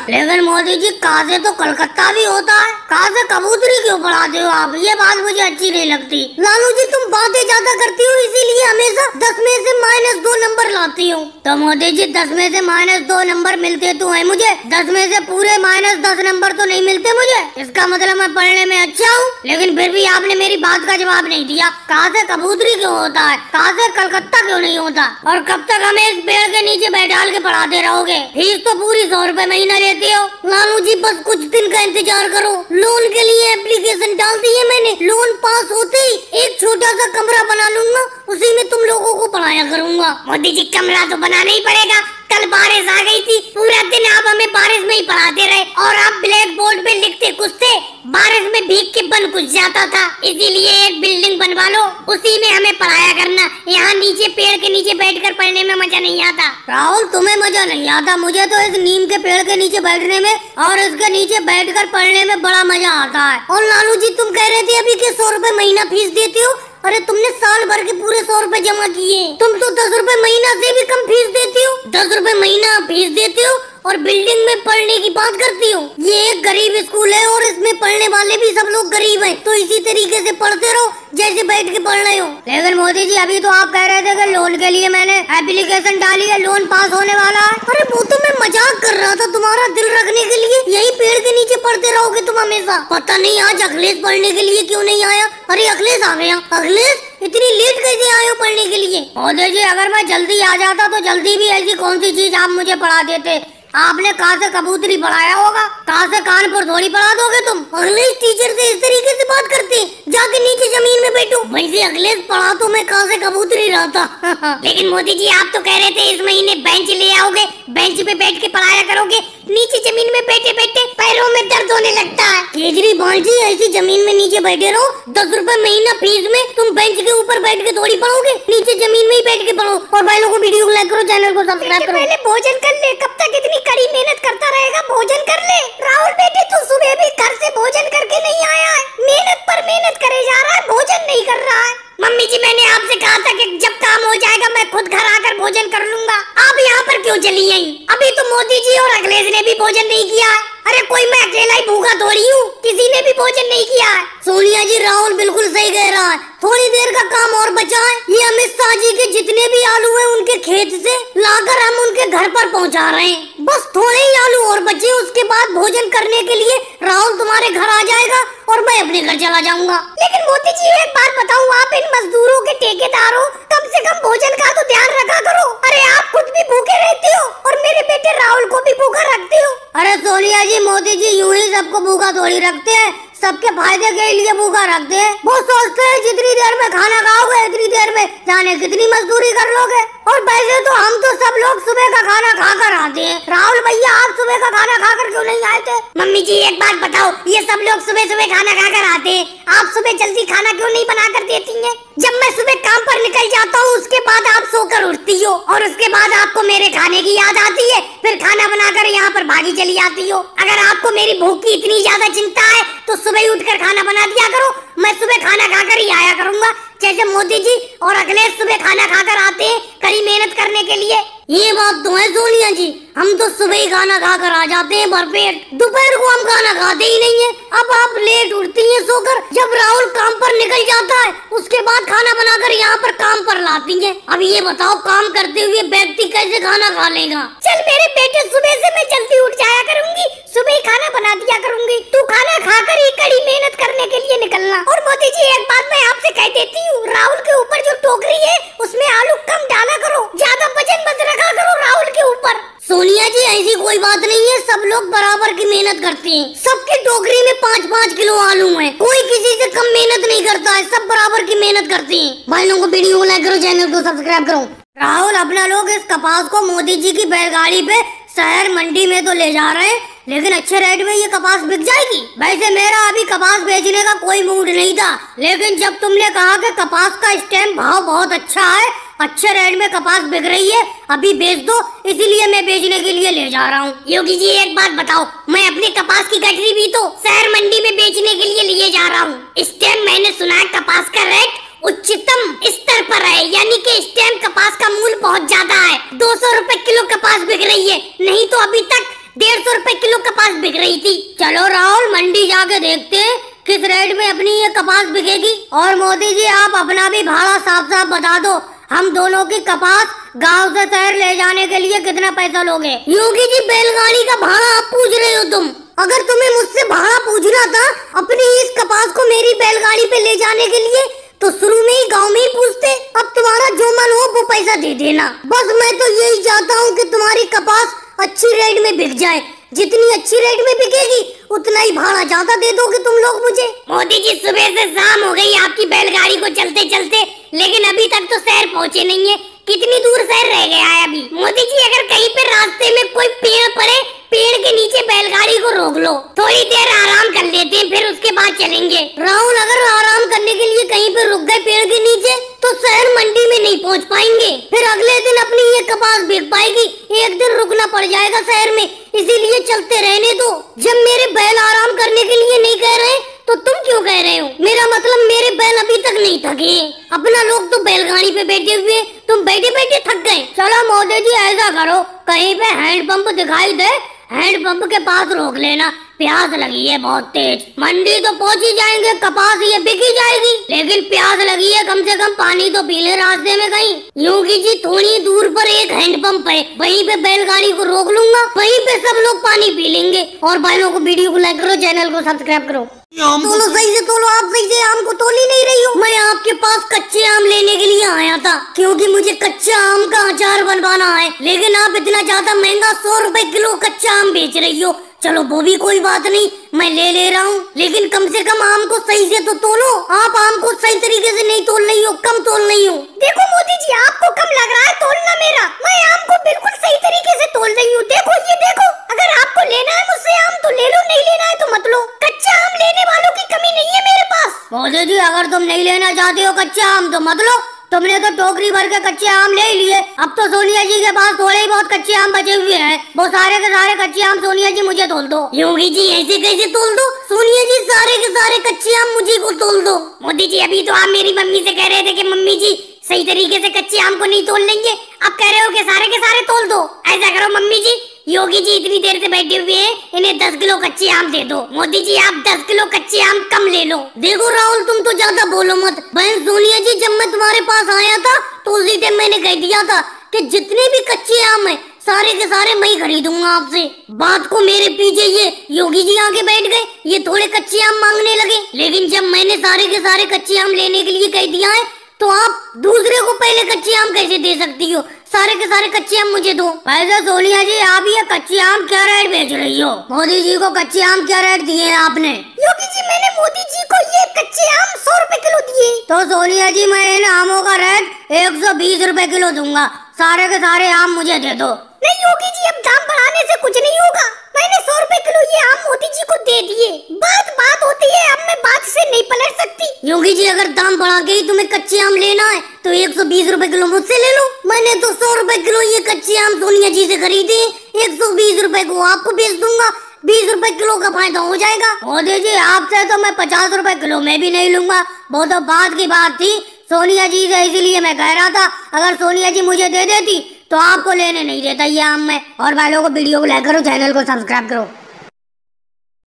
लेकिन मोदी जी कहाँ से तो कलकत्ता भी होता है, कहाँ से कबूतरी क्यों पढ़ाते हो आप? ये बात मुझे अच्छी नहीं लगती। लालू जी तुम बातें ज्यादा करती हो, इसीलिए हमेशा 10 में से -2 नंबर लाती हो। तो मोदी जी 10 में से -2 नंबर मिलते तो है मुझे, 10 में से पूरे -10 नंबर तो नहीं मिलते मुझे। इसका मतलब मैं पढ़ने में अच्छा हूँ, लेकिन फिर भी आपने मेरी बात का जवाब नहीं दिया। कहाँ से कबूतरी क्यों होता है, कहाँ से कलकत्ता क्यों नहीं होता, और कब तक हमें इस पेड़ के नीचे बैठाल के पढ़ाते रहोगे? फीस तो पूरी 100 रुपए महीना लेते हो। लालू जी बस कुछ दिन का इंतजार करो, लोन के लिए एप्लीकेशन डाल दी है मैंने। लोन पास होते ही एक छोटा सा कमरा बना लूंगा, उसी में तुम लोगों को पढ़ाया करूंगा। मोदी जी कमरा तो बनाना ही पड़ेगा, कल बारिश आ गई थी, पूरा दिन आप हमें बारिश में ही पढ़ाते रहे, और आप ब्लैक बोर्ड पे लिखते कुछ थे, बारिश में भीग के बन कुछ जाता था। इसीलिए एक बिल्डिंग बनवा लो, उसी में हमें पढ़ाया करना। यहाँ नीचे पेड़ के नीचे बैठकर पढ़ने में मजा नहीं आता। राहुल तुम्हें मजा नहीं आता, मुझे तो इस नीम के पेड़ के नीचे बैठने में और इसके नीचे बैठकर पढ़ने में बड़ा मजा आता है। और लालू जी तुम कह रहे थे अभी के 100 रुपए महीना फीस देते हो, अरे तुमने साल भर के पूरे 100 रुपए जमा किए, तुम तो 10 रुपए महीना से भी कम फीस देती हो। 10 रुपए महीना फीस देती हो और बिल्डिंग में पढ़ने की बात करती हो। ये एक गरीब स्कूल है और इसमें पढ़ने वाले भी सब लोग गरीब हैं, तो इसी तरीके से पढ़ते रहो जैसे बैठ के पढ़ रहे हो। लेकिन मोदी जी अभी तो आप कह रहे थे कि लोन के लिए मैंने एप्लीकेशन डाली है, लोन पास होने वाला है। अरे वो तो मैं मजाक कर रहा था, तुम्हारा दिल रखने के लिए। यही पेड़ के नीचे पढ़ते रहोगे तुम हमेशा। पता नहीं आज अखिलेश पढ़ने के लिए क्यों नहीं आया। अरे अखिलेश आ गया। अखिलेश इतनी लेट कैसे आए हो पढ़ने के लिए? मोदी जी अगर मैं जल्दी आ जाता तो जल्दी भी ऐसी कौन सी चीज आप मुझे पढ़ा देते। आपने कहाँ से कबूतरी पढ़ाया होगा, कहाँ से कानपुर थोड़ी पढ़ा दोगे तुम। अखिलेश टीचर से इस तरीके से बात करते, जाके नीचे जमीन में बैठो। वैसे अखिलेश पढ़ा तो मैं कहाँ से कबूतरी रहता। लेकिन मोदी जी आप तो कह रहे थे इस महीने बेंच ले आओगे, बेंच पे बैठ के पढ़ाया करोगे। नीचे जमीन में बैठे बैठे पैरों में दर्द होने लगता है। केजरीवाल जी ऐसी जमीन में नीचे बैठे रहो, 10 रुपए महीना फीस में तुम बेंच के ऊपर बैठ के थोड़ी पढ़ोगे, नीचे जमीन में ही बैठ के पढ़ो। और भाई लोगों को वीडियो को लाइक करो, चैनल को सब्सक्राइब करो। पहले भोजन कर ले, कब तक इतनी कड़ी मेहनत करता रहेगा? भोजन कर ले। राहुल बेटे तू सुबह भी घर से भोजन करके नहीं आया है, मेहनत पर मेहनत करे जा रहा है, भोजन नहीं कर रहा है। मम्मी जी मैंने आपसे कहा था कि जब काम हो जाएगा मैं खुद घर आकर भोजन कर लूंगा। आप यहाँ पर क्यों चली आई? अभी तो मोदी जी और अखिलेश ने भी भोजन नहीं किया है। अरे कोई मैं अकेला ही भूखा थोड़ी हूँ, किसी ने भी भोजन नहीं किया है। सोनिया जी राहुल बिल्कुल सही कह रहा है, थोड़ी देर का काम और बचा है। ये अमित शाह जी के जितने भी आलू हैं उनके खेत से लाकर हम उनके घर पर पहुँचा रहे हैं। बस थोड़े ही आलू और बचे, उसके बाद भोजन करने के लिए राहुल तुम्हारे घर आ जाएगा और मैं अपने घर चला जाऊंगा। लेकिन मोदी जी एक बात बताऊं, आप इन मजदूरों के ठेकेदार हो, कम से कम भोजन का तो ध्यान रखा करो। अरे आप खुद भी भूखे रहते हो और मेरे बेटे राहुल को भी भूखा रखते हो। अरे सोनिया जी मोदी जी यूं ही सबको भूखा थोड़ी रखते हैं, सबके फायदे के लिए भूखा रखते हैं। वो सोचते हैं जितनी देर में खाना खाओगे इतनी देर में जाने कितनी मजदूरी कर लोगे। और वैसे तो हम तो सब लोग सुबह का खाना खाकर आते हैं। राहुल भैया आप सुबह का खाना खाकर क्यों नहीं आए थे? मम्मी जी एक बात बताओ, ये सब लोग सुबह सुबह खाना खाकर आते हैं, आप सुबह जल्दी खाना क्यों नहीं बना कर देती हैं? जब मैं सुबह काम पर निकल जाता हूँ उसके बाद आप सोकर उठती हो और उसके बाद आपको मेरे खाने की याद आती है, फिर खाना बनाकर यहाँ पर भागी चली आती हो। अगर आपको मेरी भूख की इतनी ज्यादा चिंता है तो सुबह ही उठकर खाना बना दिया करो, मैं सुबह खाना खाकर ही आया करूंगा। जैसे मोदी जी और अखिलेश सुबह खाना खाकर आते हैं कड़ी मेहनत करने के लिए। ये बात तो है सोनिया जी, हम तो सुबह ही खाना खाकर आ जाते हैं भरपेट, दोपहर को हम खाना खाते ही नहीं है। अब आप लेट उठती हैं सोकर, जब राहुल काम पर निकल जाता है उसके बाद खाना बनाकर यहाँ पर काम पर लाती हैं। अब ये बताओ काम करते हुए व्यक्ति कैसे खाना खा लेगा? चल मेरे बेटे सुबह से मैं जल्दी उठ जाया करूंगी, सुबह ही खाना बना दिया करूंगी, तू खाना खाकर ही कड़ी मेहनत करने के लिए निकलना। और मोदी जी एक बात मैं आपसे कह देती हूँ, राहुल के ऊपर जो टोकरी है उसमें आलू कम डाला करो, ज्यादा वजन मत रखा करो राहुल के ऊपर। सोनिया जी ऐसी कोई बात नहीं है, सब लोग बराबर की मेहनत करते हैं, सबकी टोकरी में 5-5 किलो आलू है, कोई किसी से कम मेहनत नहीं करता है, सब बराबर की मेहनत करते हैं। भाई लोगों को वीडियो को लाइक करो, चैनल को सब्सक्राइब करो। राहुल अपना लोग इस कपास को मोदी जी की बैलगाड़ी पे शहर मंडी में तो ले जा रहे हैं, लेकिन अच्छे रेट में ये कपास बिक जाएगी। वैसे मेरा अभी कपास बेचने का कोई मूड नहीं था, लेकिन जब तुमने कहा कि कपास का स्टैम्प भाव बहुत अच्छा है, अच्छे रेट में कपास बिक रही है, अभी बेच दो, इसीलिए मैं बेचने के लिए ले जा रहा हूँ। योगी जी एक बात बताओ, मैं अपने कपास की गठरी भी तो शहर मंडी में बेचने के लिए लिए जा रहा हूँ। इस टाइम मैंने सुना है कपास का रेट उच्चतम स्तर पर है, यानी कि इस टाइम कपास का मूल्य बहुत ज्यादा है, 200 रुपए किलो कपास बिक रही है, नहीं तो अभी तक 150 रुपए किलो कपास बिक रही थी। चलो राहुल मंडी जाके देखते हैं किस रेट में अपनी ये कपास बिकेगी। और मोदी जी आप अपना भी भाड़ा साफ साफ बता दो, हम दोनों की कपास गांव से शहर ले जाने के लिए कितना पैसा लोगे? योगी जी बैलगाड़ी का भाड़ा आप पूछ रहे हो तुम? अगर तुम्हें मुझसे भाड़ा पूछना था अपनी इस कपास को मेरी बैलगाड़ी पे ले जाने के लिए तो शुरू में ही गांव में ही पूछते। अब तुम्हारा जो मन हो वो पैसा दे देना। बस मैं तो यही चाहता हूँ कि तुम्हारी कपास अच्छी रेट में बिक जाए। जितनी अच्छी रेट में बिकेगी उतना ही भाड़ा ज्यादा दे दोगे तुम लोग मुझे। मोदी जी सुबह से शाम हो गई आपकी बैलगाड़ी को चलते चलते, लेकिन अभी तक तो शहर पहुँचे नहीं है। कितनी दूर शहर रह गया है अभी? मोदी जी अगर कहीं पे रास्ते में कोई पेड़ पड़े, पेड़ के नीचे बैलगाड़ी को रोक लो, थोड़ी देर आराम कर लेते हैं, फिर उसके बाद चलेंगे। राहुल अगर आराम करने के लिए कहीं पे रुक गए पेड़ के नीचे तो शहर मंडी में नहीं पहुंच पाएंगे। फिर अगले दिन अपनी ये कपास बिक पाएगी, एक दिन रुकना पड़ जाएगा शहर में। इसीलिए चलते रहने दो। जब मेरे बैल आराम करने के लिए नहीं कह रहे तो तुम क्यों कह रहे हो? मेरा मतलब मेरे बैल अभी तक नहीं थके। अपना लोग तो बैलगाड़ी पे बैठे हुए, तुम बैठे बैठे थक गए। चलो मोदी जी ऐसा करो, कहीं पे हैंडपंप दिखाई दे, हैंडपंप के पास रोक लेना, प्यास लगी है बहुत तेज। मंडी तो पहुंच ही जाएंगे, कपास ये बिक ही जाएगी, लेकिन प्यास लगी है, कम से कम पानी तो पी ले रास्ते में कहीं। योगी जी थोड़ी दूर पर एक हैंडपंप है, वहीं पे बैलगाड़ी को रोक लूंगा, वहीं पे सब लोग पानी पी लेंगे। और भाइयों को वीडियो को लाइक करो, चैनल को सब्सक्राइब करो। तोलो सही से तोलो, आप सही से आम को तोल ही नहीं रही हो। मैं आपके पास कच्चे आम लेने के लिए आया था क्योंकि मुझे कच्चा आम का अचार बनवाना है, लेकिन आप इतना ज्यादा महंगा 100 रुपए किलो कच्चा आम बेच रही हो। चलो वो भी कोई बात नहीं, मैं ले रहा हूँ, लेकिन कम से कम आम को सही से तो तोलो। आप आम को सही तरीके से नहीं तोल रही हो, कम तोल रही हो। देखो मोदी जी आपको कम लग रहा है तोलना मेरा, मैं आम को बिल्कुल सही तरीके से तोल रही हूँ। देखो ये देखो, अगर आपको लेना है मुझसे आम तो ले लो, नहीं लेना है तो मत लो। कच्चा आम लेने वालों की कमी नहीं है मेरे पास। मोदी जी अगर तुम नहीं लेना चाहते हो कच्चा आम तो मत लो, तुमने तो टोकरी भर के कच्चे आम ले लिए। अब तो सोनिया जी के पास थोड़े ही बहुत कच्चे आम बचे हुए हैं, वो सारे के सारे कच्चे आम सोनिया जी मुझे तोल दो। योगी जी ऐसे कैसे तोल दो? सोनिया जी सारे के सारे कच्चे आम मुझे को तोल दो। मोदी जी अभी तो आप मेरी मम्मी से कह रहे थे कि मम्मी जी सही तरीके से कच्चे आम को नहीं तोल लेंगे, अब कह रहे हो कि सारे के सारे तोल दो। ऐसा करो मम्मी जी, योगी जी इतनी देर से बैठे हुए हैं, इन्हें 10 किलो कच्चे आम दे दो। मोदी जी आप 10 किलो कच्चे आम कम ले लो। देखो राहुल तुम तो ज्यादा बोलो मत। बहन सोनिया जी जब मैं तुम्हारे पास आया था तो उसी टाइम मैंने कह दिया था कि जितने भी कच्चे आम है सारे के सारे मैं ही खरीदूंगा आपसे। बात को मेरे पीछे ये योगी जी आके बैठ गए, ये थोड़े कच्चे आम मांगने लगे, लेकिन जब मैंने सारे के सारे कच्चे आम लेने के लिए कह दिया है तो आप दूसरे को पहले कच्चे आम कैसे दे सकती हो? सारे के सारे कच्चे आम मुझे दो। वैसे सोनिया जी आप ये कच्चे आम क्या रेट बेच रही हो? मोदी जी को कच्चे आम क्या रेट दिए हैं आपने? योगी जी मैंने मोदी जी को ये कच्चे आम 100 रुपए किलो दिए। तो सोनिया जी मैं इन आमों का रेट 120 रुपए किलो दूंगा, सारे के सारे आम मुझे दे दो। नहीं योगी जी अब दाम बढ़ाने से कुछ नहीं होगा, मैंने 100 रुपए किलो ये आम मोदी जी को दे दिए। बात होती है, अब मैं बात से नहीं पलट सकती। योगी जी अगर दाम बढ़ा के ही तुम्हें कच्चे आम लेना है तो 120 रुपए किलो मुझसे ले लो। मैंने तो 100 रुपए किलो ये कच्चे आम सोनिया जी से खरीदे, 120 रुपए को आपको बेच दूंगा, 20 रुपए किलो का फायदा हो जाएगा। मोदी जी आपसे तो मैं 50 रुपए किलो में भी नहीं लूंगा, वो तो बात की बात थी सोनिया जी से, इसीलिए मैं कह रहा था अगर सोनिया जी मुझे दे देती तो आपको लेने नहीं देता ये आम में। और भाइयों को वीडियो को लाइक करो, चैनल को सब्सक्राइब करो।